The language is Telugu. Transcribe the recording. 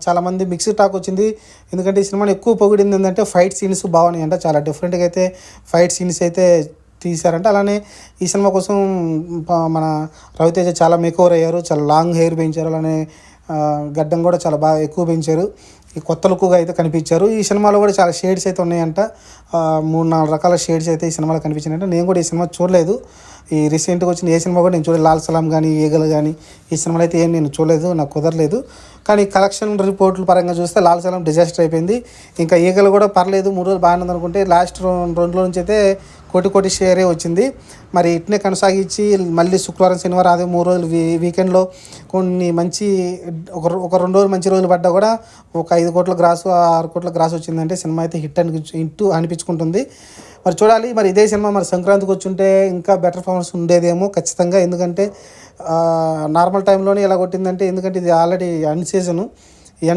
చాలామంది మిక్స్డ్ టాక్ వచ్చింది. ఎందుకంటే ఈ సినిమాని ఎక్కువ పొగిడింది ఏంటంటే ఫైట్ సీన్స్ బాగున్నాయంట. చాలా డిఫరెంట్గా అయితే ఫైట్ సీన్స్ అయితే తీశారంట. అలానే ఈ సినిమా కోసం మన రవితేజ చాలా మేకోవర్ అయ్యారు. చాలా లాంగ్ హెయిర్ పెంచారు. అలానే గడ్డం కూడా చాలా బాగా ఎక్కువ పెంచారు. ఈ కొత్త లుక్గా అయితే కనిపించారు. ఈ సినిమాలో కూడా చాలా షేడ్స్ అయితే ఉన్నాయంట. 3-4 రకాల షేడ్స్ అయితే ఈ సినిమాలో కనిపించినాయంట. నేను కూడా ఈ సినిమా చూడలేదు. ఈ రీసెంట్గా వచ్చిన ఏ సినిమా కూడా నేను చూడలేదు. లాల్ సలాం కానీ, ఈగలు కానీ ఈ సినిమాలు అయితే ఏం నేను చూడలేదు, నాకు కుదరలేదు. కానీ కలెక్షన్ రిపోర్ట్ల పరంగా చూస్తే లాల్ సలాం డిజాస్టర్ అయిపోయింది. ఇంకా ఈగలు కూడా పర్లేదు, 3 రోజులు బాగానే ఉందనుకుంటే లాస్ట్ 2 రోజుల నుంచి అయితే కోటి షేరే వచ్చింది. మరి ఇట్నే కొనసాగించి మళ్ళీ శుక్రవారం, శనివారం, అదే 3 రోజులు వీకెండ్లో కొన్ని మంచి ఒక 2 రోజులు మంచి రోజులు పడ్డా కూడా ఒక 5 కోట్ల గ్రాసు, 6 కోట్ల గ్రాస్ వచ్చిందంటే సినిమా అయితే హిట్ అనిపించుకుంటుంది. మరి చూడాలి. మరి ఇదే సినిమా మరి సంక్రాంతికి వచ్చుంటే ఇంకా బెటర్ పర్ఫార్మెన్స్ ఉండేదేమో ఖచ్చితంగా. ఎందుకంటే నార్మల్ టైంలోనే ఇలా కొట్టిందంటే, ఎందుకంటే ఇది ఆల్రెడీ అన్ సీజను.